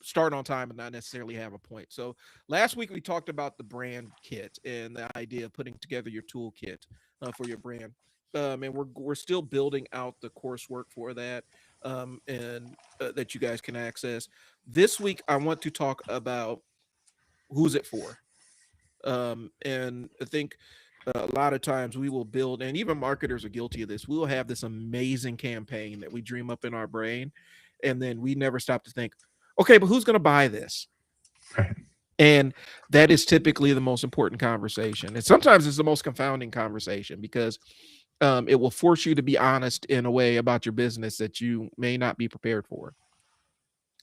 start on time and not necessarily have a point. So last week we talked about the brand kit and the idea of putting together your toolkit for your brand. And we're still building out the coursework for that, and that you guys can access. This week I want to talk about who's it for. And I think a lot of times we will build, and even marketers are guilty of this. We will have this amazing campaign that we dream up in our brain, and then we never stop to think, okay, but who's going to buy this? Right. And that is typically the most important conversation. And sometimes it's the most confounding conversation because it will force you to be honest in a way about your business that you may not be prepared for.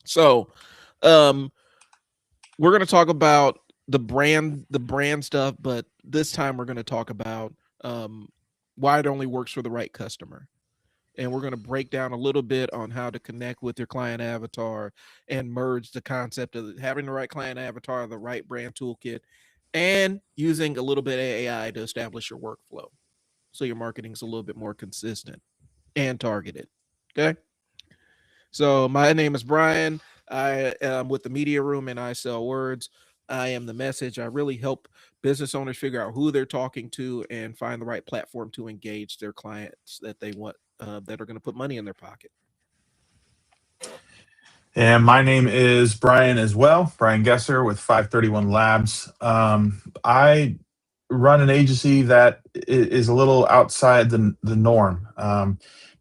So, um, we're going to talk about the brand stuff, but this time we're going to talk about um, why it only works for the right customer. And we're going to break down a little bit on how to connect with your client avatar and merge the concept of having the right client avatar, the right brand toolkit, and using a little bit of AI to establish your workflow so your marketing is a little bit more consistent and targeted. Okay. So my name is Brian. I am with the Media Room and I Sell Words. I am the message. I really help business owners figure out who they're talking to and find the right platform to engage their clients that they want, that are going to put money in their pocket. And my name is Brian as well, Brian Gesser with 531 Labs. I run an agency that is a little outside the norm.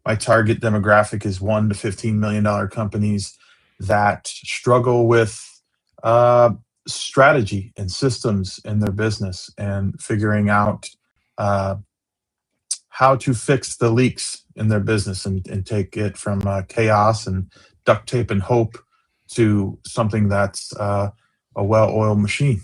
My target demographic is $1 to $15 million companies that struggle with uh, strategy and systems in their business and figuring out uh, how to fix the leaks in their business and take it from chaos and duct tape and hope to something that's a well-oiled machine.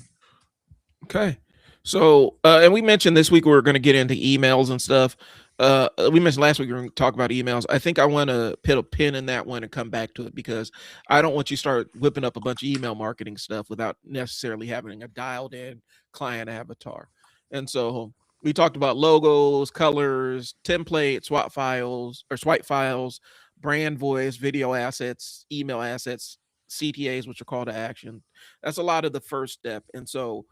Okay. So, and we mentioned this week we are going to get into emails and stuff. We mentioned last week we were going to talk about emails. I think I want to put a pin in that one and come back to it because I don't want you to start whipping up a bunch of email marketing stuff without necessarily having a dialed in client avatar. And so we talked about logos, colors, templates, swipe files, brand voice, video assets, email assets, CTAs, which are call to action. That's a lot of the first step. And so,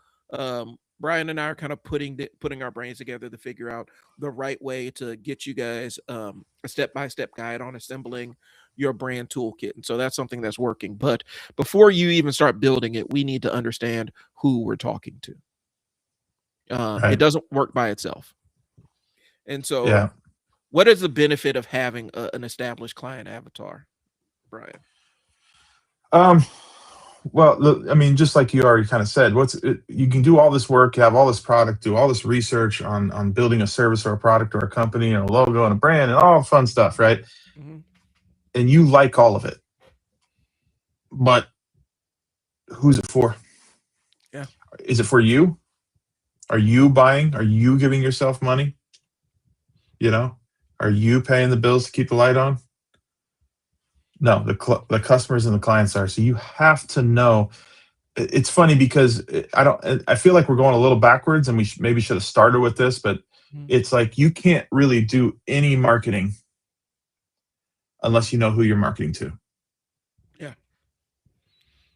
Brian and I are kind of putting our brains together to figure out the right way to get you guys a step-by-step guide on assembling your brand toolkit. And so that's something that's working. But before you even start building it, we need to understand who we're talking to. It Right. doesn't work by itself. And so, Yeah. what is the benefit of having an established client avatar, Brian? Um, well, look, I mean, just like you already kind of said, you can do all this work, you have all this product, do all this research on building a service or a product or a company and a logo and a brand and all fun stuff, right? Hmm. And you like all of it, but who's it for? Yeah. Is it for you? Are you buying? Are you giving yourself money? You know, are you paying the bills to keep the light on? No, the customers and the clients are. So you have to know. It's funny because I don't. I feel like we're going a little backwards, and we maybe should have started with this. But Mhm. it's like you can't really do any marketing unless you know who you're marketing to. Yeah.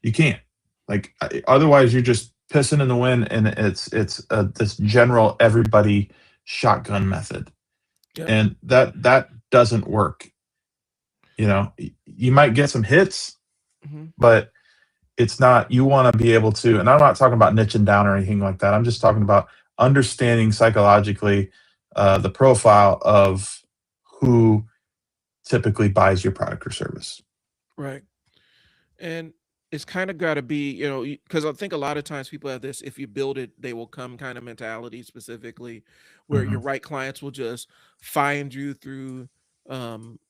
You can't. Like otherwise, you're just pissing in the wind, and it's this general everybody shotgun method, Yep. and that doesn't work. You might get some hits, Hmm. but it's not. You want to be able to, and I'm not talking about niching down or anything like that. I'm just talking about understanding psychologically the profile of who typically buys your product or service. Right. And it's kind of got to be, because I think a lot of times people have this, if you build it, they will come kind of mentality specifically, where your Hmm. right clients will just find you through um,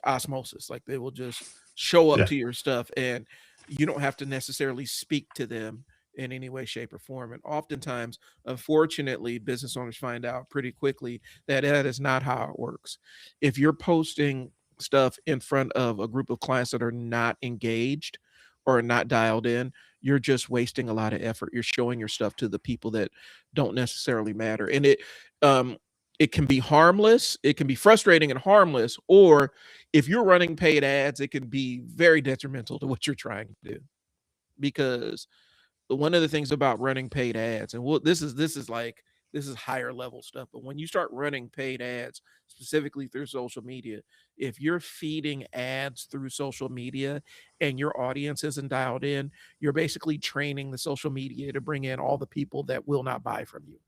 osmosis. Like they will just show up Yeah, to your stuff and you don't have to necessarily speak to them in any way, shape, or form. And oftentimes, unfortunately, business owners find out pretty quickly that that is not how it works. If you're posting stuff in front of a group of clients that are not engaged or not dialed in, you're just wasting a lot of effort. You're showing your stuff to the people that don't necessarily matter. And um it can be harmless, it can be frustrating and harmless, or if you're running paid ads, it can be very detrimental to what you're trying to do. Because one of the things about running paid ads, and this is higher level stuff, but when you start running paid ads specifically through social media, if you're feeding ads through social media and your audience isn't dialed in, you're basically training the social media to bring in all the people that will not buy from you.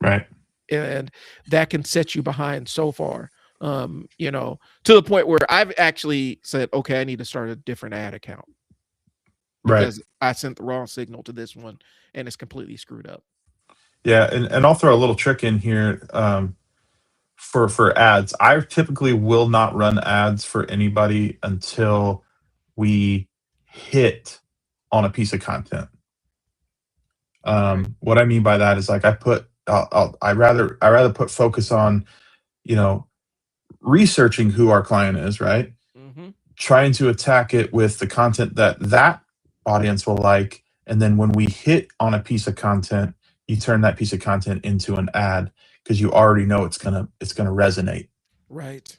Right. And that can set you behind so far. You know, to the point where I've actually said, okay, I need to start a different ad account because I sent the wrong signal to this one and it's completely screwed up. Yeah, and I'll throw a little trick in here for ads. I typically will not run ads for anybody until we hit on a piece of content. What I mean by that is like I rather put focus on, you know, researching who our client is, right? Mm-hmm. Trying to attack it with the content that audience will like, and then when we hit on a piece of content, you turn that piece of content into an ad because you already know it's gonna resonate. Right.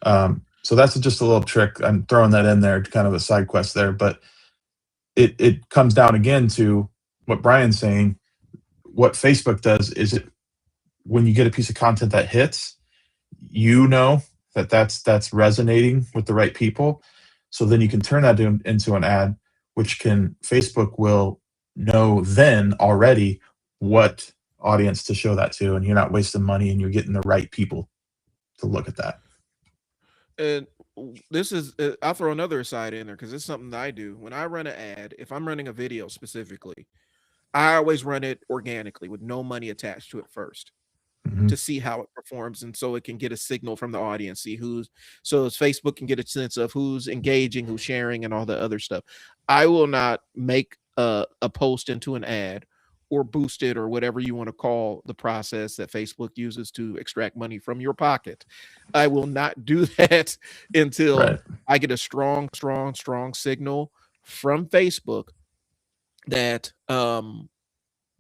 So that's just a little trick. I'm throwing that in there, kind of a side quest there, but it comes down again to what Brian's saying. What Facebook does is when you get a piece of content that hits, you know that's resonating with the right people. So then you can turn that into an ad, which Facebook will know then already what audience to show that to, and you're not wasting money and you're getting the right people to look at that. And this is, I'll throw another side in there because it's something that I do. When I run an ad, if I'm running a video specifically, I always run it organically with no money attached to it first Mhm. to see how it performs. And so it can get a signal from the audience, so as Facebook can get a sense of who's engaging, who's sharing, and all the other stuff. I will not make a post into an ad or boost it or whatever you want to call the process that Facebook uses to extract money from your pocket. I will not do that until Right. I get a strong signal from Facebook that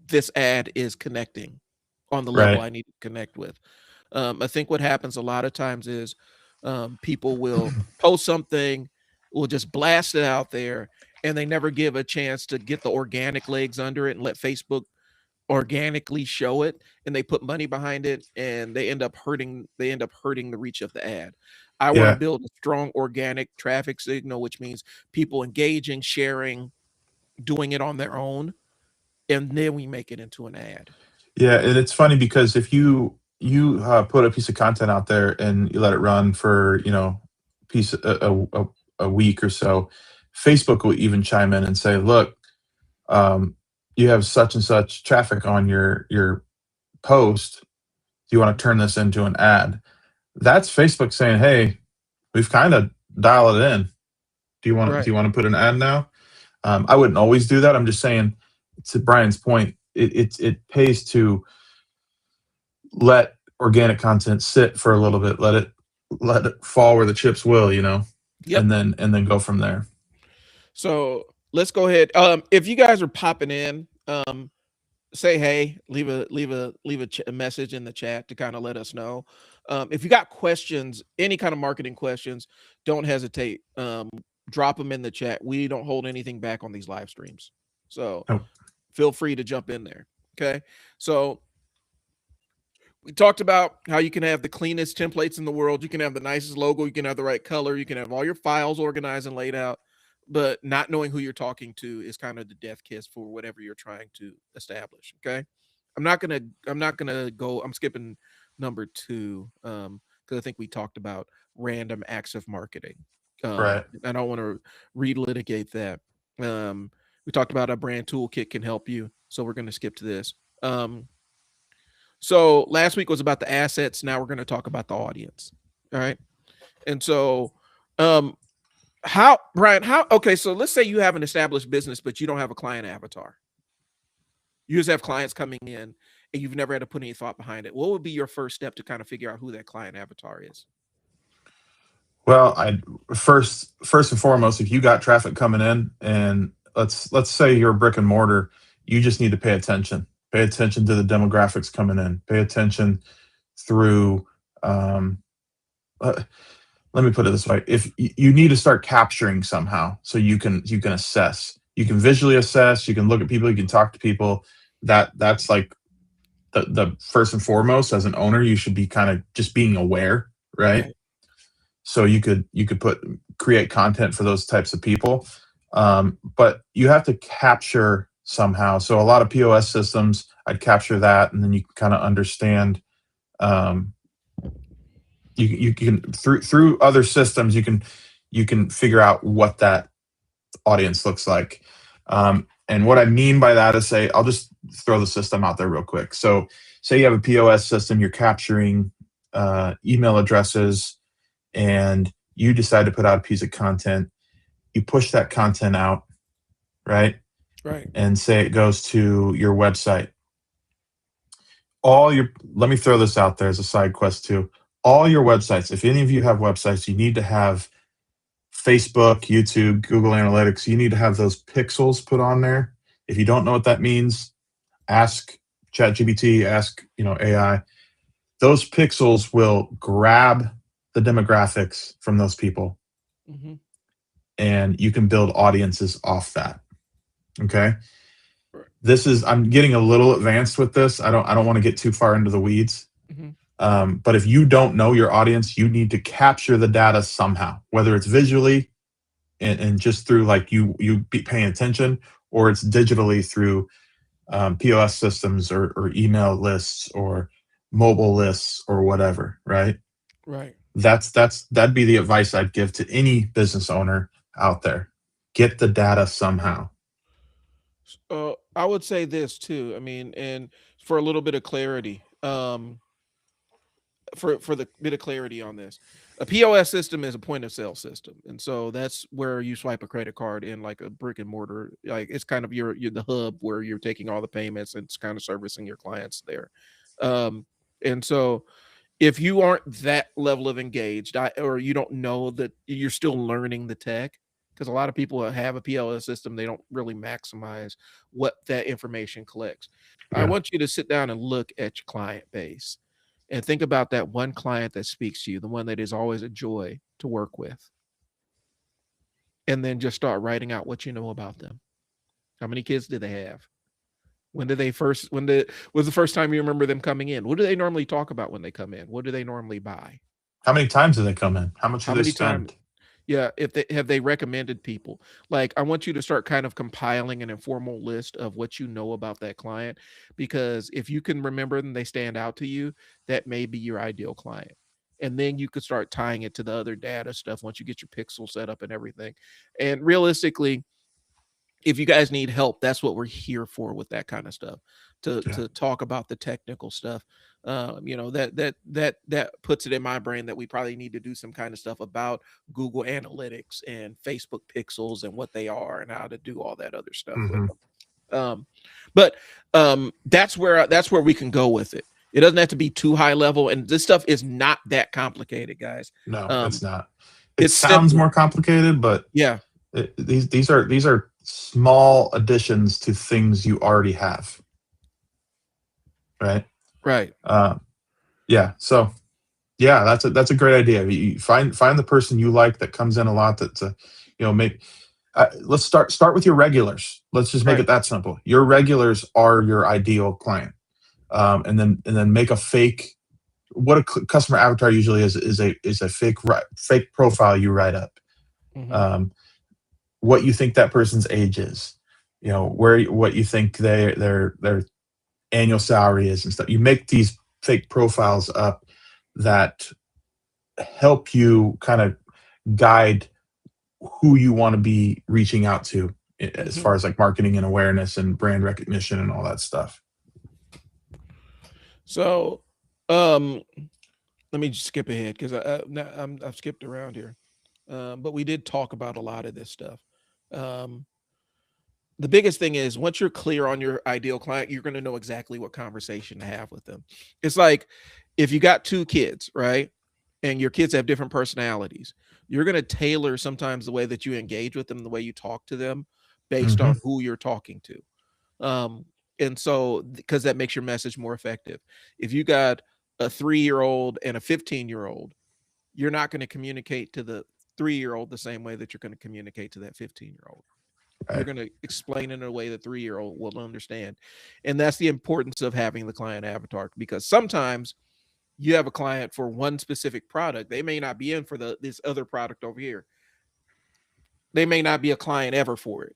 this ad is connecting on the level Right. I need to connect with. I think what happens a lot of times is people will post something, will just blast it out there, and they never give a chance to get the organic legs under it and let Facebook organically show it, and they put money behind it, and they end up hurting the reach of the ad. I want to Yeah. build a strong organic traffic signal, which means people engaging, sharing, doing it on their own, and then we make it into an ad. Yeah, and it's funny because if you put a piece of content out there and you let it run for piece a week or so, Facebook will even chime in and say, "Look, you have such and such traffic on your post. Do you want to turn this into an ad?" That's Facebook saying, "Hey, we've kind of dialed it in. Do Right. you want to put an ad now?" I wouldn't always do that. I'm just saying, to Brian's point, it pays to let organic content sit for a little bit, let it fall where the chips will, Yep. and then go from there. So let's go ahead. If you guys are popping in, say hey, leave a message in the chat to kind of let us know. If you got questions, any kind of marketing questions, don't hesitate. Drop them in the chat. We don't hold anything back on these live streams, so Nope. feel free to jump in there. Okay, so we talked about how you can have the cleanest templates in the world, you can have the nicest logo, you can have the right color, you can have all your files organized and laid out, but not knowing who you're talking to is kind of the death kiss for whatever you're trying to establish. Okay, I'm skipping number 2 because I think we talked about random acts of marketing. Right. I don't want to relitigate that. We talked about a brand toolkit can help you, so we're going to skip to this. So last week was about the assets. Now we're going to talk about the audience. All right. And so, okay, so let's say you have an established business, but you don't have a client avatar. You just have clients coming in and you've never had to put any thought behind it. What would be your first step to kind of figure out who that client avatar is? Well, I first and foremost, if you got traffic coming in, and let's say you're a brick and mortar, you just need to pay attention. Pay attention to the demographics coming in. Pay attention through um, let me put it this way: if you need to start capturing somehow, so you can assess, you can visually assess, you can look at people, you can talk to people. That's like the first and foremost. As an owner, you should be kind of just being aware, right? Right. So you could create content for those types of people, but you have to capture somehow. So a lot of POS systems, I'd capture that, and then you can kind of understand. Um, you can through other systems, you can figure out what that audience looks like. And what I mean by that is, say, I'll just throw the system out there real quick. So say you have a POS system, you're capturing email addresses, and you decide to put out a piece of content. You push that content out, right? Right. And say it goes to your website. Let me throw this out there as a side quest too. All your websites, if any of you have websites, you need to have Facebook, YouTube, Google Analytics. You need to have those pixels put on there. If you don't know what that means, ask ChatGPT, ask AI. Those pixels will grab the demographics from those people, Mm-hmm. and you can build audiences off that. Okay. Right. I'm getting a little advanced with this. I don't want to get too far into the weeds. Mm-hmm. But if you don't know your audience, you need to capture the data somehow, whether it's visually and just through like you be paying attention, or it's digitally through POS systems or email lists or mobile lists or whatever, right? Right. That'd be the advice I'd give to any business owner out there. Get the data somehow. I would say this too. I mean, and for a little bit of clarity, for the bit of clarity on this, a POS system is a point of sale system, and so that's where you swipe a credit card in like a brick and mortar. Like it's kind of you're the hub where you're taking all the payments and it's kind of servicing your clients there. Um, and so if you aren't that level of engaged, or you don't know that you're still learning the tech, because a lot of people that have a PLS system, they don't really maximize what that information collects. I Yeah. want you to sit down and look at your client base and think about that one client that speaks to you, the one that is always a joy to work with. And then just start writing out what you know about them. How many kids do they have? Was the first time you remember them coming in? What do they normally talk about when they come in? What do they normally buy? How many times do they come in? How much do How they many times? spend? Yeah, if they recommended people. Like I want you to start kind of compiling an informal list of what you know about that client, because if you can remember them, they stand out to you, that may be your ideal client. And then you could start tying it to the other data stuff once you get your pixel set up and everything. And realistically, if you guys need help, that's what we're here for with that kind of stuff, to Yeah. talk about the technical stuff. That puts it in my brain that we probably need to do some kind of stuff about Google Analytics and Facebook pixels and what they are and how to do all that other stuff with Hmm. them. But that's where we can go with it. It doesn't have to be too high level, and this stuff is not that complicated, guys. No, Um, it's not. It it's sounds simple. more complicated, but Yeah, these are small additions to things you already have, right? right. Yeah. So yeah, that's a great idea. You find the person you like that comes in a lot. That's make. Let's start with your regulars. Let's just make Right. it that simple. Your regulars are your ideal client, and then make a fake. What a customer avatar usually is a fake profile you write up. Hmm. Um, what you think that person's age is, what you think their annual salary is and stuff. You make these fake profiles up that help you kind of guide who you want to be reaching out to as Hmm. far as like marketing and awareness and brand recognition and all that stuff. So, let me just skip ahead because I've skipped around here. But we did talk about a lot of this stuff. Um, the biggest thing is once you're clear on your ideal client, you're going to know exactly what conversation to have with them. It's like if you got two kids, right? And your kids have different personalities, you're going to tailor sometimes the way that you engage with them, the way you talk to them based Hmm. on who you're talking to. Um, and so, because that makes your message more effective. If you got a 3-year-old and a 15-year-old, you're not going to communicate to the 3-year-old the same way that you're going to communicate to that 15-year-old. You're Right. going to explain it in a way the 3-year-old will understand. And that's the importance of having the client avatar, because sometimes you have a client for one specific product. They may not be in for this other product over here. They may not be a client ever for it.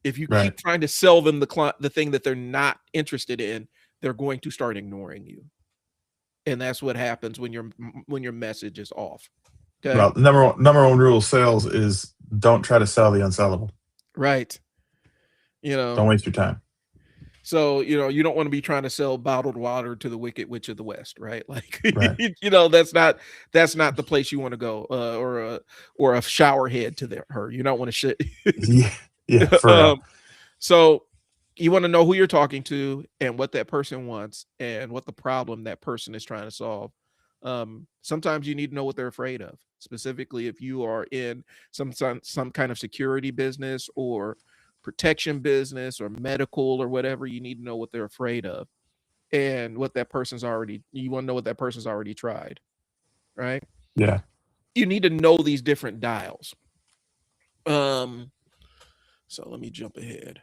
If you Right. keep trying to sell them the thing that they're not interested in, they're going to start ignoring you. And that's what happens when your message is off. Okay. Well, the number one rule of sales is don't try to sell the unsellable. Right. You know, Don't waste your time. so you don't want to be trying to sell bottled water to the Wicked Witch of the West, right? Like, Right. that's not the place you want to go, or a shower head to her. You don't want to shit. Yeah, for real. So you want to know who you're talking to and what that person wants and what the problem that person is trying to solve. Sometimes you need to know what they're afraid of, specifically if you are in some kind of security business or protection business or medical or whatever. You need to know what they're afraid of and what that person's already. You want to know what that person's already tried, right? Yeah. You need to know these different dials. So let me jump ahead.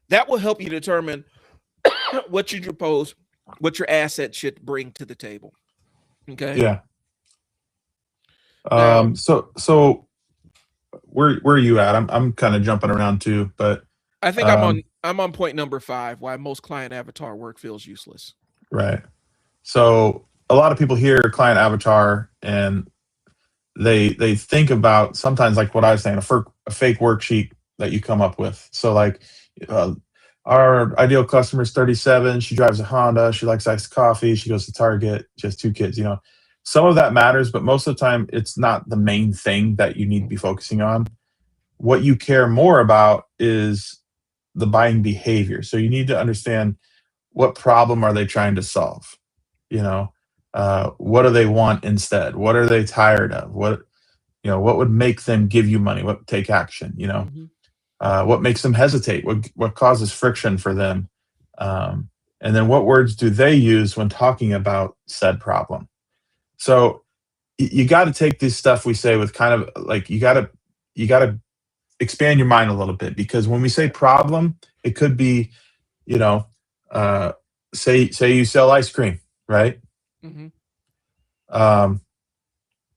That will help you determine what you propose, what your asset should bring to the table. Okay. Yeah. Now, So where are you at? I'm kind of jumping around too, but I think I'm on point number 5. Why most client avatar work feels useless. right. So a lot of people hear client avatar and they think about sometimes like what I was saying, a fake worksheet that you come up with. So like our ideal customer is 37. She drives a Honda. She likes iced coffee. She goes to Target. She has 2 kids. Some of that matters, but most of the time it's not the main thing that you need to be focusing on. What you care more about is the buying behavior. So you need to understand what problem are they trying to solve. What do they want instead? What are they tired of? What would make them give you money? What take action? What makes them hesitate? What causes friction for them? And then what words do they use when talking about said problem? So you got to take this stuff we say with kind of like you got to expand your mind a little bit, because when we say problem, it could be, say you sell ice cream, right? Mm-hmm.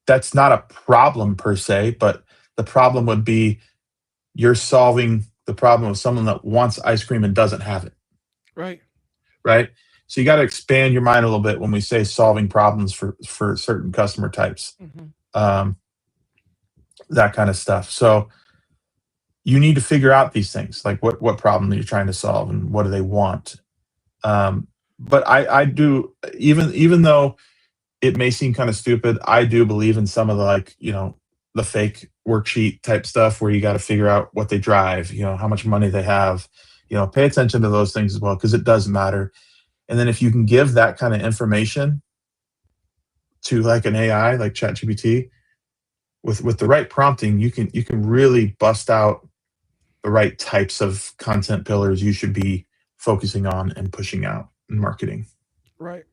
That's not a problem per se, but the problem would be you're solving the problem of someone that wants ice cream and doesn't have it. Right. Right. So you got to expand your mind a little bit when we say solving problems for certain customer types, that kind of stuff. So you need to figure out these things, like what problem that you're trying to solve and what do they want. But I do, even though it may seem kind of stupid, I do believe in some of the fake worksheet type stuff where you got to figure out what they drive, how much money they have, pay attention to those things as well, because it does matter. And then if you can give that kind of information to like an AI, like ChatGPT, with the right prompting, you can really bust out the right types of content pillars you should be focusing on and pushing out in marketing. Right.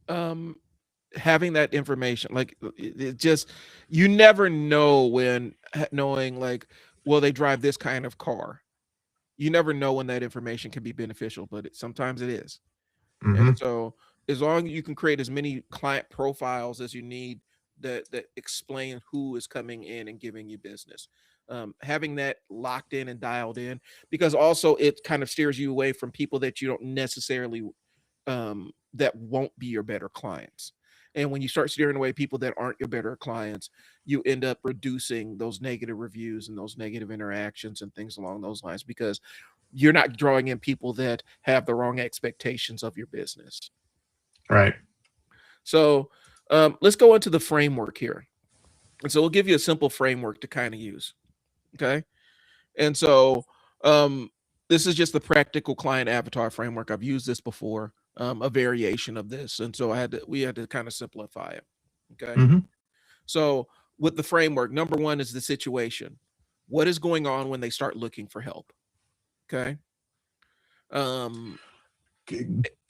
Having that information, like it just, you never know when knowing like, well, they drive this kind of car. You never know when that information can be beneficial, but sometimes it is. Mm-hmm. And so as long as you can create as many client profiles as you need that explain who is coming in and giving you business, having that locked in and dialed in, because also it kind of steers you away from people that you don't necessarily that won't be your better clients. And when you start steering away people that aren't your better clients, you end up reducing those negative reviews and those negative interactions and things along those lines, because you're not drawing in people that have the wrong expectations of your business. Right. So let's go into the framework here. And so we'll give you a simple framework to kind of use. Okay. And so this is just the practical client avatar framework. I've used this before, a variation of this. And so we had to kind of simplify it. Okay. Mm-hmm. So with the framework, number 1 is the situation. What is going on when they start looking for help? Okay.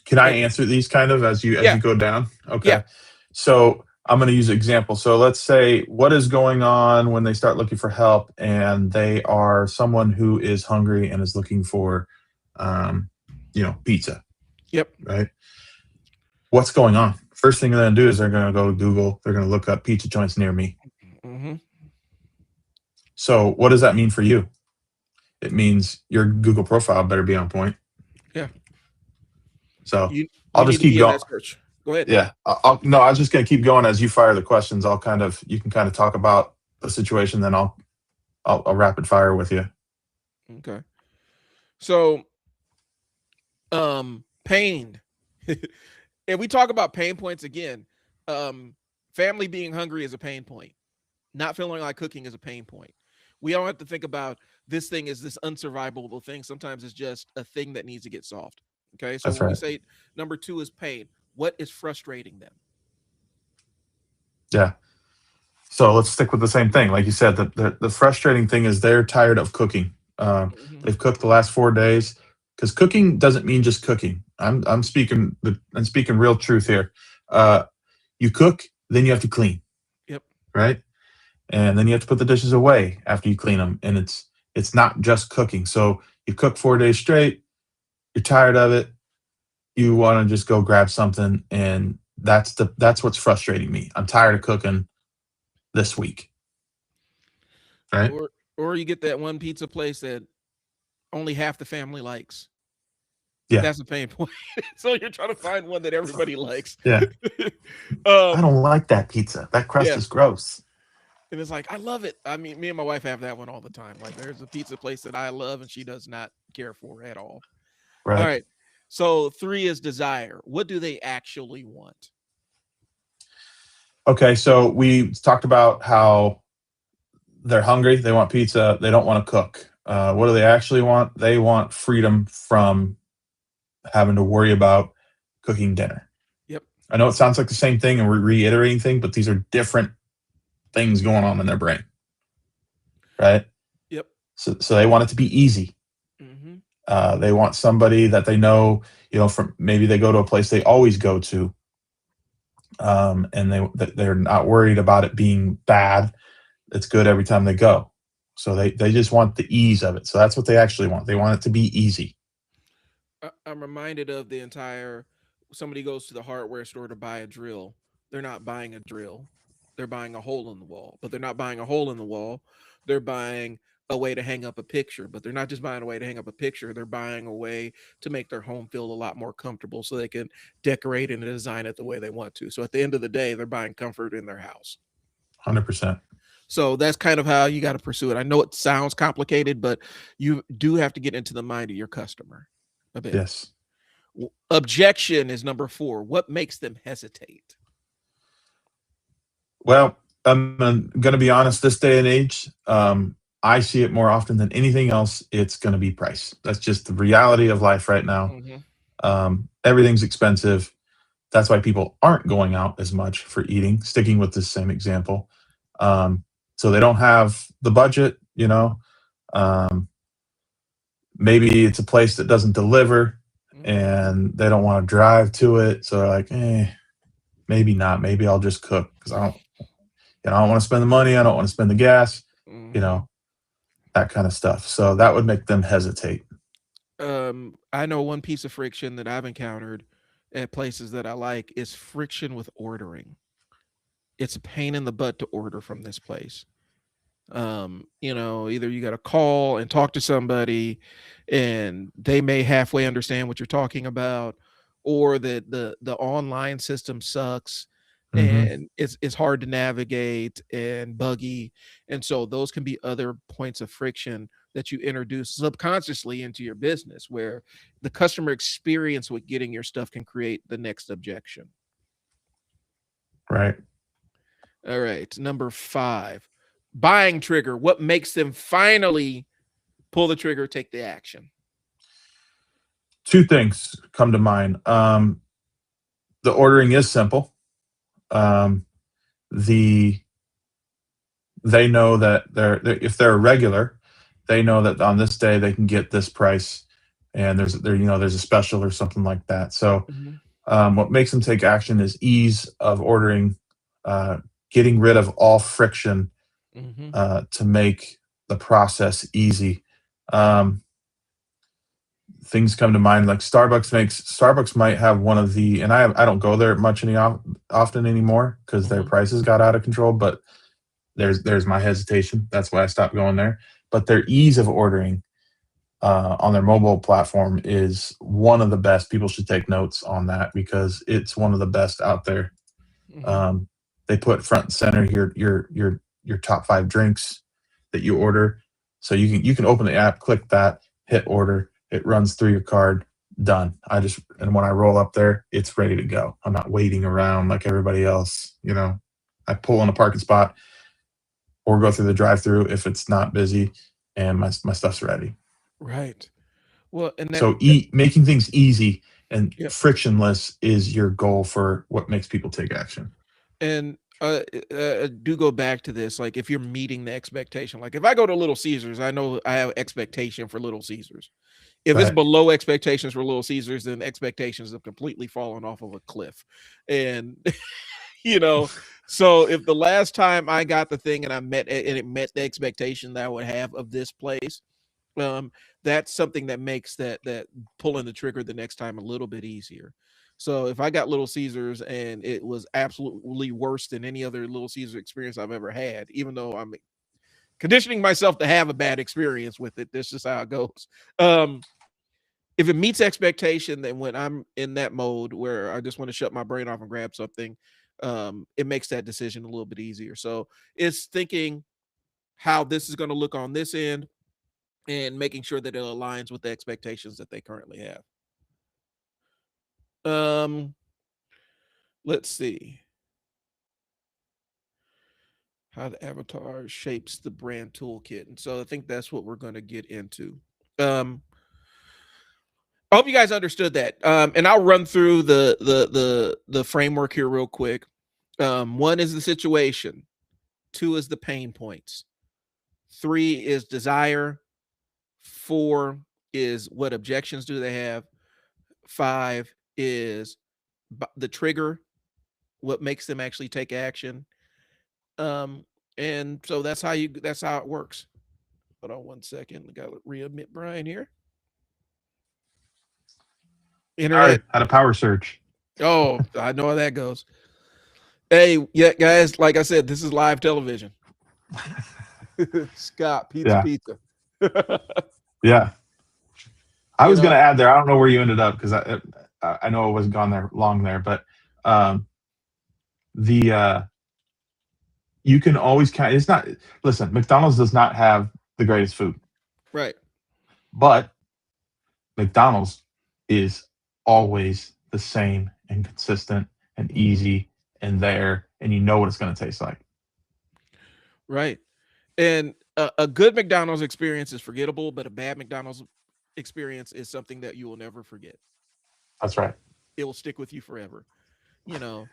Can I And answer these kind of as yeah, you go down? yeah. Okay. So I'm going to use an example. So let's say what is going on when they start looking for help and they are someone who is hungry and is looking for, um, pizza, Yep. right? What's going on? First thing they're going to do is they're going to go to Google. They're going to look up pizza joints near me. Hmm. So what does that mean for you? It means your Google profile better be on point. Yeah. So You I'll need just to keep be in going. that search. Go ahead. Yeah. No, I was just going to keep going as you fire the questions. You can kind of talk about the situation, then I'll rapid fire with you. Okay. So, pain. And we talk about pain points again. Family being hungry is a pain point. Not feeling like cooking is a pain point. We don't have to think about this thing is this unsurvivable thing. Sometimes it's just a thing that needs to get solved. Okay. So That's when we right. say number 2 is pain, what is frustrating them? Yeah. So let's stick with the same thing. Like you said, the frustrating thing is they're tired of cooking. Mhm. They've cooked the last 4 days because cooking doesn't mean just cooking. I'm speaking real truth here. Uh, you cook, then you have to clean, Yep. right? And then you have to put the dishes away after you clean them. And it's not just cooking. So you cook 4 days straight. You're tired of it. You want to just go grab something, and that's what's frustrating me. I'm tired of cooking this week, right? Or you get that one pizza place that only half the family likes. Yeah, That's a pain point. So you're trying to find one that everybody likes. yeah. I um, don't like that pizza. That crust yeah. is gross. And it's like, I love it. I mean, me and my wife have that one all the time. Like, there's a pizza place that I love and she does not care for at all. All Right. right. So 3 is desire. What do they actually want? Okay, so we talked about how they're hungry. They want pizza. They don't want to cook. What do they actually want? They want freedom from having to worry about cooking dinner. Yep. I know it sounds like the same thing and we're reiterating things, but these are different things going on in their brain, right? Yep. So they want it to be easy. Hmm. They want somebody that they know, from maybe they go to a place they always go to, and they're not worried about it being bad. It's good every time they go. So they just want the ease of it. So that's what they actually want. They want it to be easy. I'm reminded of the entire somebody goes to the hardware store to buy a drill. They're not buying a drill. They're buying a hole in the wall. But they're not buying a hole in the wall. They're buying a way to hang up a picture. But they're not just buying a way to hang up a picture. They're buying a way to make their home feel a lot more comfortable so they can decorate and design it the way they want to. So at the end of the day, they're buying comfort in their house. 100%. So that's kind of how you got to pursue it. I know it sounds complicated, but you do have to get into the mind of your customer a bit. Yes. Objection is number 4. What makes them hesitate? Well, I'm going to be honest. This day and age, I see it more often than anything else. It's going to be price. That's just the reality of life right now. Hmm. Everything's expensive. That's why people aren't going out as much for eating. Sticking with this same example, so they don't have the budget. Um, maybe it's a place that doesn't deliver, and they don't want to drive to it. So they're like, maybe not. Maybe I'll just cook because I don't want to spend the money. I don't want to spend the gas. You Hmm. know, that kind of stuff. So that would make them hesitate. I know one piece of friction that I've encountered at places that I like is friction with ordering. It's a pain in the butt to order from this place. Either you got to call and talk to somebody and they may halfway understand what you're talking about, or that the online system sucks Hmm. and it's hard to navigate and buggy. And so those can be other points of friction that you introduce subconsciously into your business, where the customer experience with getting your stuff can create the next objection. Right. All right, number 5, buying trigger. What makes them finally pull the trigger, take the action? Two things come to mind. The ordering is simple. Um, the they know that if they're a regular, they know that on this day they can get this price. and there's a special or something like that. So Mhm. what makes them take action is ease of ordering, getting rid of all friction Mhm. to make the process easy. Um, Things come to mind like Starbucks might have one of the, and I don't go there much often anymore because their Mhm. prices got out of control. But there's my hesitation. That's why I stopped going there. But their ease of ordering on their mobile platform is one of the best. People should take notes on that because it's one of the best out there. Mhm. Um, they put front and center your top 5 drinks that you order, so you can open the app, click that, hit order. It runs through your card. Done. And when I roll up there, it's ready to go. I'm not waiting around like everybody else. I pull in a parking spot or go through the drive-through if it's not busy, and my stuff's ready. Right. Well, and So that making things easy and yeah. frictionless is your goal for what makes people take action. And do go back to this. Like, if you're meeting the expectation, like if I go to Little Caesars, I know I have expectation for Little Caesars. If it's Right. below expectations for Little Caesars, then expectations have completely fallen off of a cliff. And you know, so if the last time I got the thing and it met the expectation that I would have of this place, um, that's something that makes that pulling the trigger the next time a little bit easier. So if I got Little Caesars and it was absolutely worse than any other Little Caesar experience I've ever had, even though I'm conditioning myself to have a bad experience with it, this is how it goes. Um, if it meets expectation, then when I'm in that mode where I just want to shut my brain off and grab something, it makes that decision a little bit easier. So it's thinking how this is going to look on this end and making sure that it aligns with the expectations that they currently have. Um, let's see how the avatar shapes the brand toolkit, and so I think that's what we're going to get into. Um, I hope you guys understood that. And I'll run through the framework here real quick. One is the situation. Two is the pain points. Three is desire. Four is what objections do they have. Five is the trigger, what makes them actually take action. Um, and so that's how it works. Hold on 1 second. I gotta readmit Brian here. Sorry, Internet. had a power surge. Oh, I know how that goes. Hey, yeah, guys, like I said, this is live television. Scott, pizza, Yeah, pizza. yeah. I you was know, gonna add there. I don't know where you ended up because I know I wasn't gone there long there, but um, the you can always count. It's not. Listen, McDonald's does not have the greatest food, right. but McDonald's is always the same and consistent and Mhm. easy and there, and you know what it's going to taste like. Right. And a good McDonald's experience is forgettable, but a bad McDonald's experience is something that you will never forget. That's right. It will stick with you forever. You know,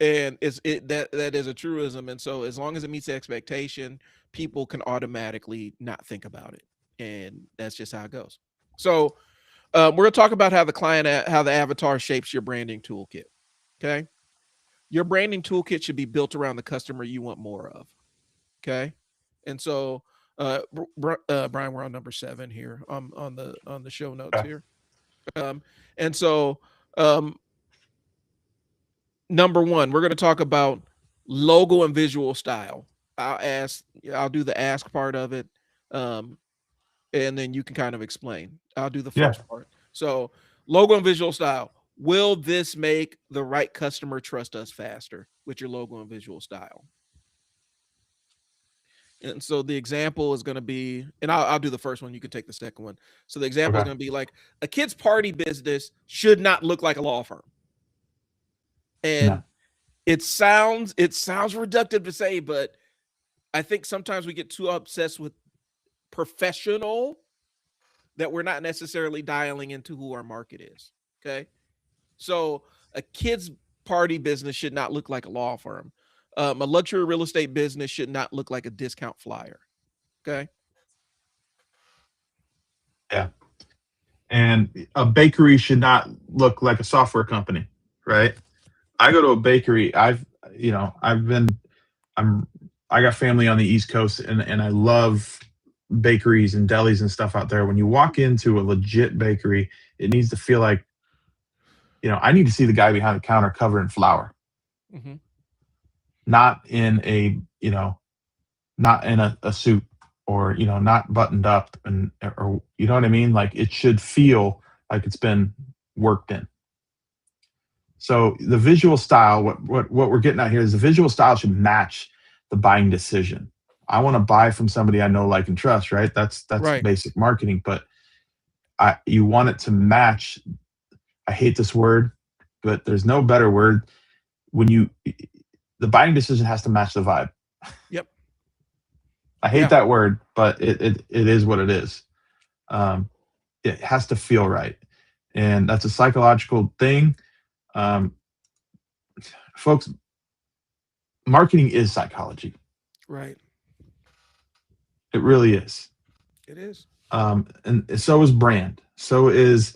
and that is a truism. And so as long as it meets the expectation, people can automatically not think about it, and that's just how it goes. So we're gonna talk about how the avatar shapes your branding toolkit. Okay, your branding toolkit should be built around the customer you want more of. Okay, and so Brian, we're on number 7 here on the show notes Okay. here. Um, and so um, number one, we're going to talk about logo and visual style. I'll do the ask part of it, um, and then you can kind of explain. I'll do the Yeah. first part. So, logo and visual style. Will this make the right customer trust us faster with your logo and visual style? And so the example is going to be, and I'll do the first one. You can take the second one. So the example is Okay. going to be like a kid's party business should not look like a law firm. And No. it sounds reductive to say, but I think sometimes we get too obsessed with professional that we're not necessarily dialing into who our market is. Okay. So a kid's party business should not look like a law firm. A luxury real estate business should not look like a discount flyer. Okay. Yeah. And a bakery should not look like a software company, right? I go to a bakery. I'm, I got family on the East Coast, and I love bakeries and delis and stuff out there. When you walk into a legit bakery, it needs to feel like, I need to see the guy behind the counter covered in flour, Hmm. not in a suit, or not buttoned up, or you know what I mean. Like, it should feel like it's been worked in. So the visual style, what we're getting at here is the visual style should match the buying decision. I want to buy from somebody I know, like, and trust, right? That's Right. basic marketing, but you want it to match. I hate this word, but there's no better word. The buying decision has to match the vibe. Yep. I hate Yeah. that word, but it is what it is. Um, it has to feel right, and that's a psychological thing. Um, Folks, marketing is psychology. Right. It really is. It is. And so is brand. So is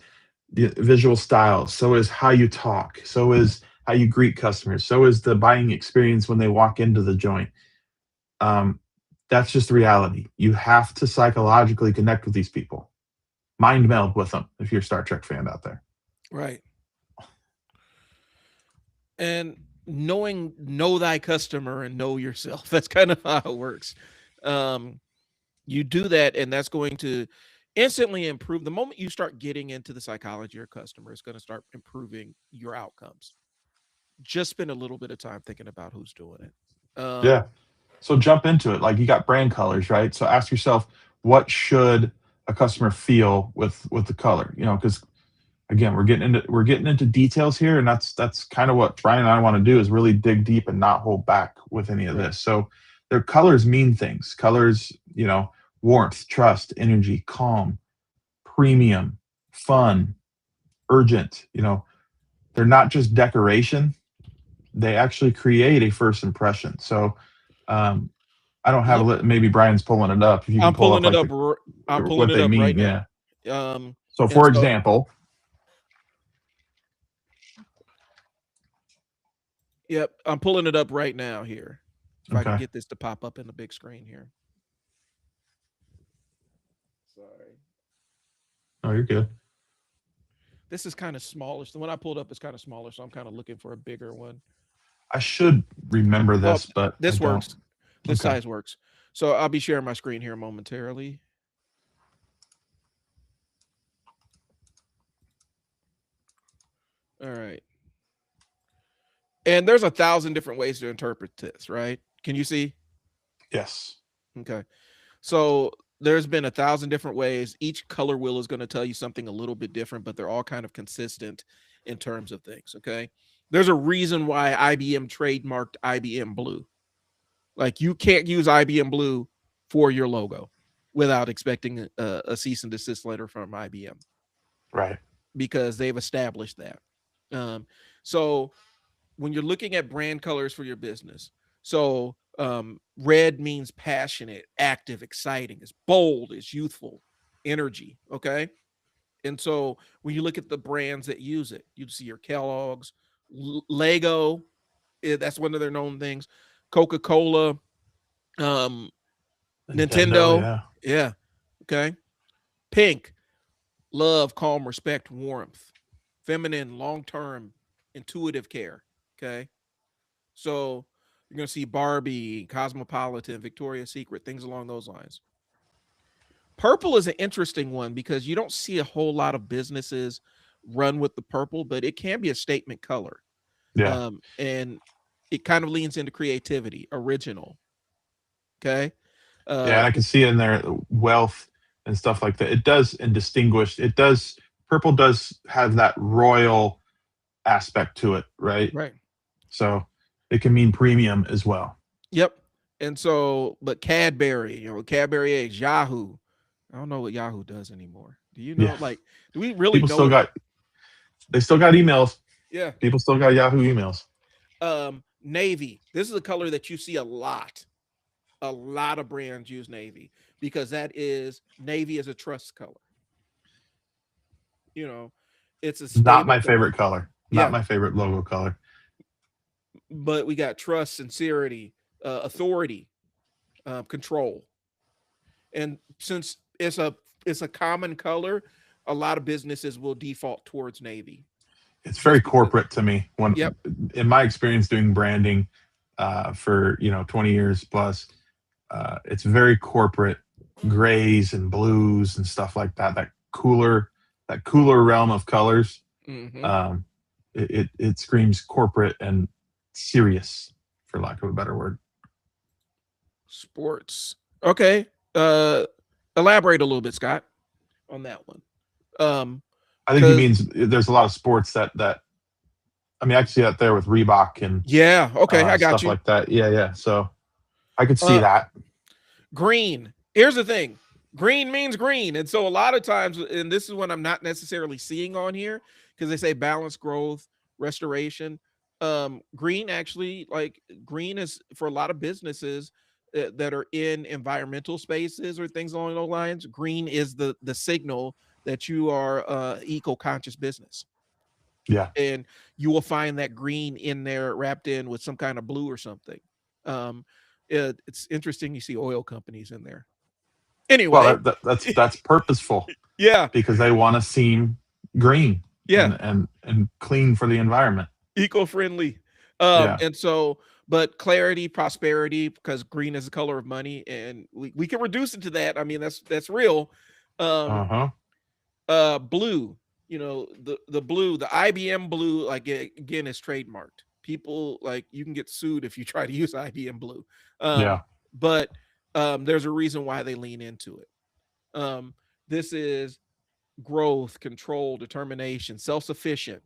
the visual style. So is how you talk. So is how you greet customers. So is the buying experience when they walk into the joint. Um, that's just reality. You have to psychologically connect with these people, mind meld with them. If you're a Star Trek fan out there, Right. And know thy customer and know yourself. That's kind of how it works. Um, you do that, and that's going to instantly improve. The moment you start getting into the psychology of your customer, it's going to start improving your outcomes. Just spend a little bit of time thinking about who's doing it. yeah. So jump into it. Like, you got brand colors, right? So ask yourself, what should a customer feel with the color? Because again, we're getting into details here, and that's kind of what Brian and I want to do, is really dig deep and not hold back with any of Right. this. So their colors mean things. Colors, warmth, trust, energy, calm, premium, fun, urgent. They're not just decoration; they actually create a first impression. So um, I don't have a Look, maybe Brian's pulling it up. If you can I'm pull pulling up, it like, up. I'm pulling what it they up right mean, now. yeah. Um, So and for so, example, yep, I'm pulling it up right now here. If I can okay. get this to pop up in the big screen here. Sorry. Oh, you're good. This is kind of smallish. The one I pulled up is kind of smaller, so I'm kind of looking for a bigger one. I should remember Oh, this, but I this don't. works. This Okay. size works. So I'll be sharing my screen here momentarily. All right. And there's 1,000 different ways to interpret this, right? Can you see? Yes. Okay. So there's been 1,000 different ways. Each color wheel is going to tell you something a little bit different, but they're all kind of consistent in terms of things. Okay. There's a reason why IBM trademarked IBM Blue. Like, you can't use IBM Blue for your logo without expecting a cease and desist letter from IBM, Right. because they've established that. Um, so when you're looking at brand colors for your business, so red means passionate, active, exciting. It's bold, it's youthful, energy. Okay. And so when you look at the brands that use it, you see your Kellogg's, Lego, that's one of their known things. Coca-Cola, um, Nintendo. Nintendo. Yeah. Yeah. Okay. Pink, love, calm, respect, warmth. Feminine, long term, intuitive care. Okay. So you're going to see Barbie, Cosmopolitan, Victoria's Secret, things along those lines. Purple is an interesting one because you don't see a whole lot of businesses run with the purple, but it can be a statement color. Yeah. And it kind of leans into creativity, original. Okay. Yeah. Uh, And I can see in there wealth and stuff like that. It does, and distinguished. It does. Purple does have that royal aspect to it, right? right. So it can mean premium as well. Yep. And so, but Cadbury, Cadbury eggs, Yahoo. I don't know what Yahoo does anymore. Do you know? Yeah. Like, do we really People know still what? got. They still got emails. Yeah. People still got Yahoo emails. Navy. This is a color that you see a lot. A lot of brands use navy because that is navy is a trust color. You know, it's a Not statement my that, favorite color. Not yeah, my favorite logo color. but we got trust, sincerity, authority, control. And since it's a common color, a lot of businesses will default towards navy It's very just because. corporate to me. When Yep. in my experience doing branding for 20 years plus, it's very corporate, grays and blues and stuff like that. That cooler realm of colors. Hmm. Um, it screams corporate and serious, for lack of a better word. Sports. Okay. Elaborate a little bit, Scott, on that one. Um, I think he because means there's a lot of sports that I mean I can see that there with Reebok and yeah, okay, I got stuff you. like that. Yeah, yeah. So I could see Uh, that. green. Here's the thing. Green means green. And so a lot of times, and this is what I'm not necessarily seeing on here, because they say balanced growth, restoration. Green actually, like green is for a lot of businesses that are in environmental spaces or things along those lines. Green is the signal that you are eco-conscious business. Yeah. And you will find that green in there wrapped in with some kind of blue or something. Um, it's interesting you see oil companies in there. Well, Anyway, that's purposeful yeah, because they want to seem green yeah, and clean for the environment. eco-friendly. Yeah. And so, but clarity, prosperity, because green is the color of money, and we can reduce it to that. I mean, that's real. Uh Um, huh. blue, the blue, the IBM blue, like again, is trademarked. People like you can get sued if you try to use IBM blue. Yeah. But there's a reason why they lean into it. This is growth, control, determination, self-sufficient.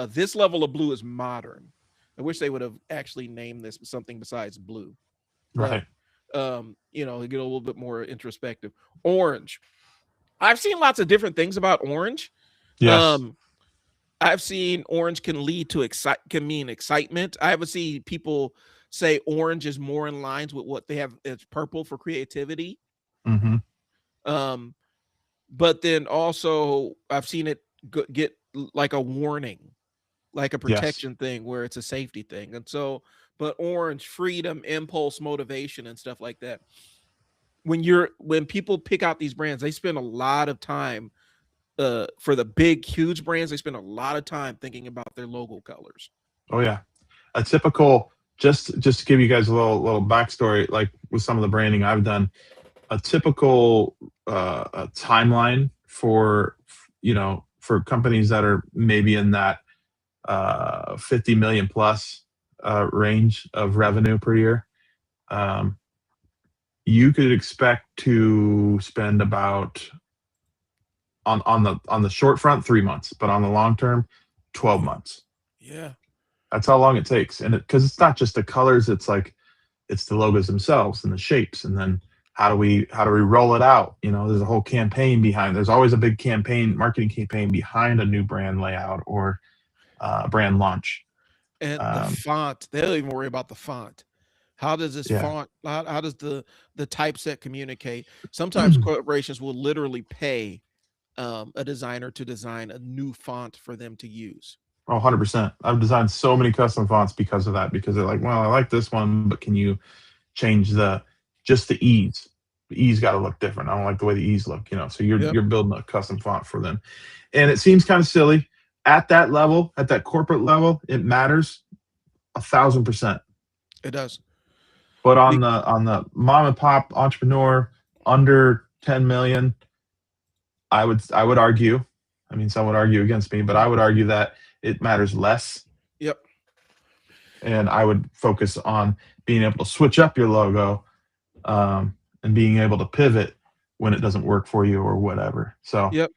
This level of blue is modern. I wish they would have actually named this something besides blue, but Right. get a little bit more introspective. Orange. I've seen lots of different things about orange. Yes. Um, I've seen orange can lead to can mean excitement. I haven't seen people say orange is more in lines with what they have. It's purple for creativity. Mm-hmm. Um, but then also I've seen it get like a warning, like a Yes. protection thing where it's a safety thing. And so, but orange, freedom, impulse, motivation, and stuff like that. When people pick out these brands, they spend a lot of time for the big, huge brands. They spend a lot of time thinking about their logo colors. Oh yeah. A typical just to give you guys a little backstory, like with some of the branding I've done, a typical a timeline for for companies that are maybe in that 50 million plus range of revenue per year. Um, you could expect to spend about on the short front 3 months, but on the long term, 12 months. Yeah. That's how long it takes, and because it's not just the colors, it's like it's the logos themselves and the shapes, and then how do we roll it out? There's a whole campaign behind. There's always a big marketing campaign behind a new brand layout or brand launch. And the Um, font, they don't even worry about the font. How does this yeah. font, how does the typeset communicate? Sometimes corporations will literally pay a designer to design a new font for them to use. Oh, 100%. I've designed so many custom fonts because of that, because they're like, well, I like this one, but can you change just the E's? The E's got to look different. I don't like the way the E's look. So you're Yep, you're building a custom font for them. And it seems kind of silly. At that level, at that corporate level, it matters 1,000%. it does. But on Be- the mom and pop entrepreneur under 10 million, I would argue, I mean, some would argue against me, but I would argue that it matters less. Yep. And I would focus on being able to switch up your logo, and being able to pivot when it doesn't work for you or whatever. So Yep.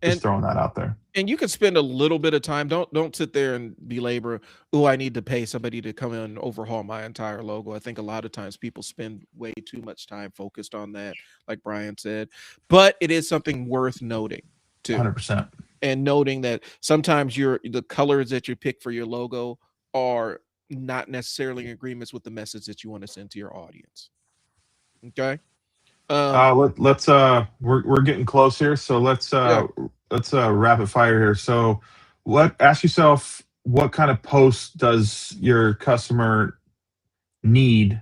just And throwing that out there. and you can spend a little bit of time. Don't sit there and belabor, oh, I need to pay somebody to come in and overhaul my entire logo. I think a lot of times people spend way too much time focused on that, like Brian said. But it is something worth noting too. 100%. And noting that sometimes the colors that you pick for your logo are not necessarily in agreements with the message that you want to send to your audience. Okay. Let's we're getting close here, so let's Yeah. rapid fire here. So, ask yourself, what kind of post does your customer need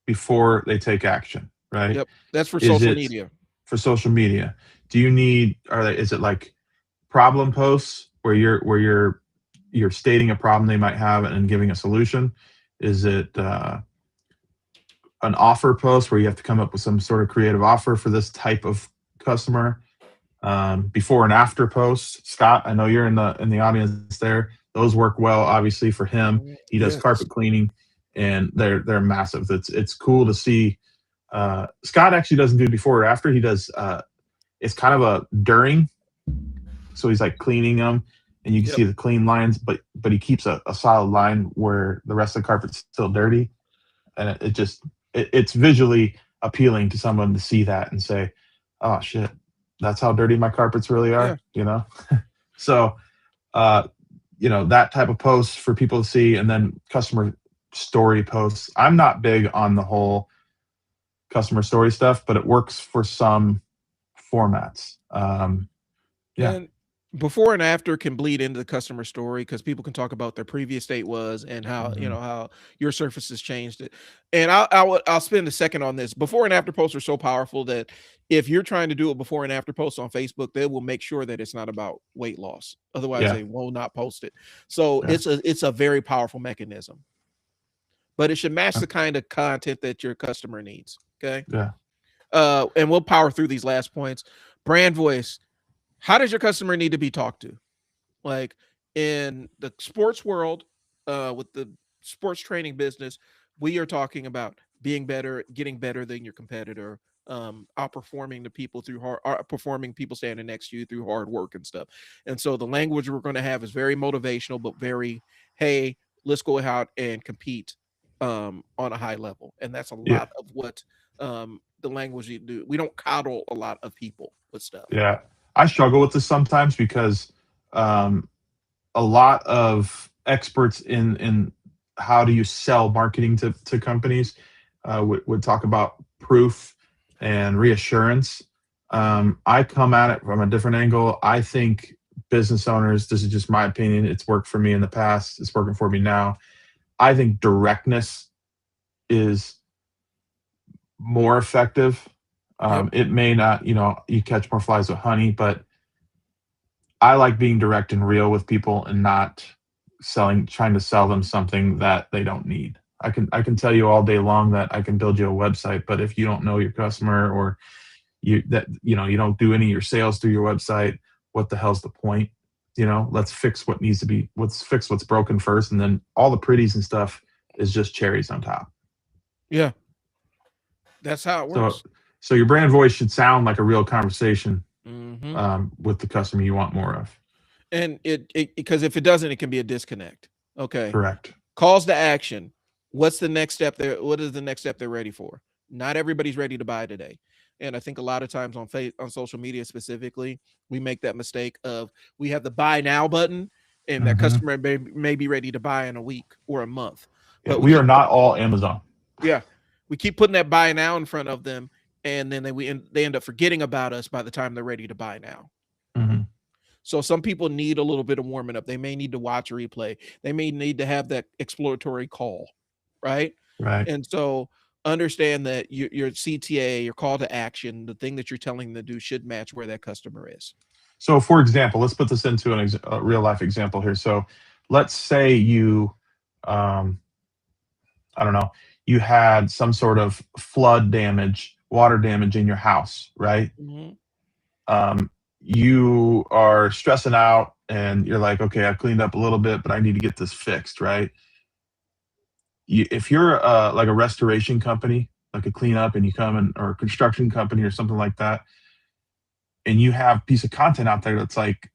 before they take action, right? Yep. That's for Is social it media. for social media? Do you need, is it like problem posts where you're stating a problem they might have and giving a solution? Is it an offer post where you have to come up with some sort of creative offer for this type of customer? Before and after posts, Scott, I know you're in the audience there. Those work well, obviously, for him. He does Yes. carpet cleaning, and they're massive. It's cool to see. Scott actually doesn't do before or after. He does. It's kind of a during. So he's like cleaning them, and you can Yep. see the clean lines, but he keeps a solid line where the rest of the carpet's still dirty, and it's visually appealing to someone to see that and say, "Oh shit, that's how dirty my carpets really Yeah. are," you know. So, that type of post for people to see, and then customer story posts. I'm not big on the whole customer story stuff, but it works for some formats. Yeah. And before and after can bleed into the customer story because people can talk about their previous state was and how Mhm. how your surfaces changed it. And I'll spend a second on this. Before and after posts are so powerful that if you're trying to do a before and after post on Facebook, they will make sure that it's not about weight loss. Otherwise, Yeah. they will not post it. So Yeah. it's a very powerful mechanism, but it should match Uh, the kind of content that your customer needs. Okay. Yeah. And we'll power through these last points. Brand voice. How does your customer need to be talked to? Like in the sports world, with the sports training business, we are talking about being better, getting better than your competitor, outperforming the people through outperforming people standing next to you through hard work and stuff. And so the language we're going to have is very motivational, but very, hey, let's go out and compete on a high level. And that's a Yeah. lot of what the language you do. We don't coddle a lot of people with stuff. Yeah. I struggle with this sometimes because um, a lot of experts in how do you sell marketing to companies would talk about proof and reassurance. I come at it from a different angle. I think business owners, this is just my opinion, it's worked for me in the past, it's working for me now. I think directness is more effective. Yep. It may not, you catch more flies with honey, but I like being direct and real with people and not trying to sell them something that they don't need. I can tell you all day long that I can build you a website, but if you don't know your customer, or you don't do any of your sales through your website, what the hell's the point? Let's fix let's fix what's broken first, and then all the pretties and stuff is just cherries on top. Yeah. That's how it So works. so your brand voice should sound like a real conversation Hmm. with the customer you want more of. And it because if it doesn't, it can be a disconnect. Okay. Correct. Calls to action. What's the next step there? What is the next step they're ready for? Not everybody's ready to buy today. And I think a lot of times on social media specifically, we make that mistake of we have the buy now button and that Hmm. customer may be ready to buy in a week or a month. Yeah, But we are not all Amazon. yeah, we keep putting that buy now in front of them, and then they end up forgetting about us by the time they're ready to buy now. Hmm. So some people need a little bit of warming up. They may need to watch a replay. They may need to have that exploratory call, right? Right. And so understand that your CTA, your call to action, the thing that you're telling them to do should match where that customer is. So, for example, let's put this into a real life example here. So, let's say um, I don't know, you had some sort of flood damage, water damage in your house, right? Mhm. Um, you are stressing out, and you're like, okay, I've cleaned up a little bit, but I need to get this fixed, right? If you're like a restoration company, like a cleanup, and you come in, or a construction company or something like that, and you have a piece of content out there that's like,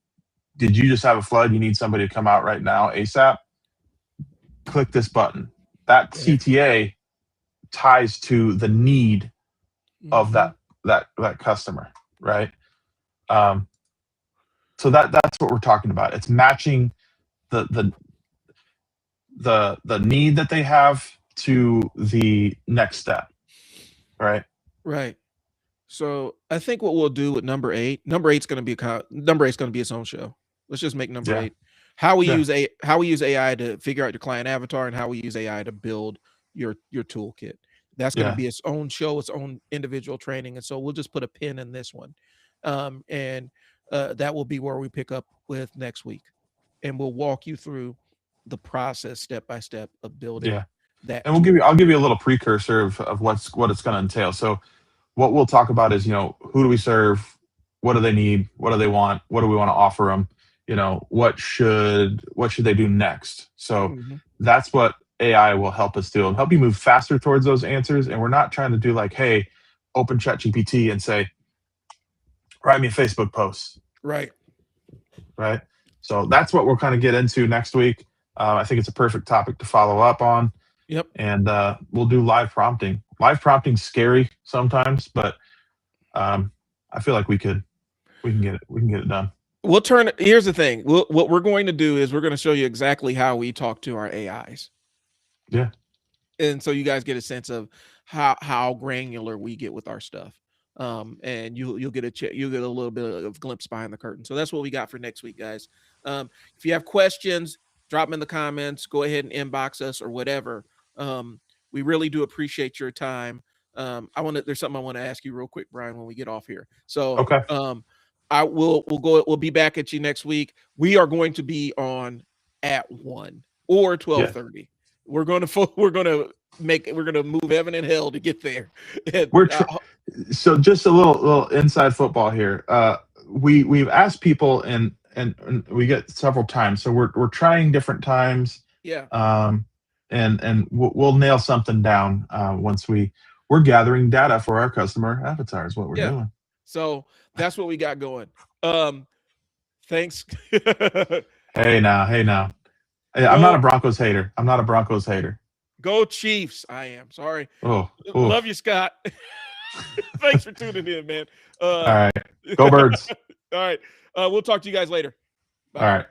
did you just have a flood? You need somebody to come out right now, ASAP. Click this button. That Yeah. CTA ties to the need of Mhm. that customer, right? Um, so that's what we're talking about. It's matching the the the need that they have to the next step, right? Right. So I think what we'll do with number 8, number 8's going to be number 8's going to be its own show. Let's just make number Yeah. 8 how we Yeah. use AI to figure out your client avatar and how we use AI to build your toolkit. That's going to Yeah. be its own show, its own individual training. And so we'll just put a pin in this one. And that will be where we pick up with next week. And we'll walk you through the process step by step of building Yeah. that. And I'll give you a little precursor of what it's going to entail. So what we'll talk about is, who do we serve? What do they need? What do they want? What do we want to offer them? What should they do next? So Mhm. that's what AI will help us do and help you move faster towards those answers. And we're not trying to do like, hey, open ChatGPT and say, write me a Facebook post. Right. Right. So that's what we'll kind of get into next week. I think it's a perfect topic to follow up on. Yep. And we'll do live prompting. Live prompting's scary sometimes, but I feel like we can get it done. Here's the thing. What we're going to do is we're going to show you exactly how we talk to our AIs. Yeah. And so you guys get a sense of how granular we get with our stuff. And you'll get a little bit of glimpse behind the curtain. So that's what we got for next week, guys. If you have questions, drop them in the comments, go ahead and inbox us or whatever. We really do appreciate your time. There's something I want to ask you real quick, Brian, when we get off here. So, okay. We'll be back at you next week. We are going to be on at 1 or 12:30. Yeah. We're going to move heaven and hell to get there. So just a little inside football here. We've asked people and we get several times. So we're trying different times. Yeah. And we'll nail something down once we're gathering data for our customer avatars. What we're doing. So that's what we got going. Thanks. Hey now. Hey, I'm not a Broncos hater. Go Chiefs. I am. Sorry. Oh. Love you, Scott. Thanks for tuning in, man. All right. Go Birds. All right. We'll talk to you guys later. Bye. All right.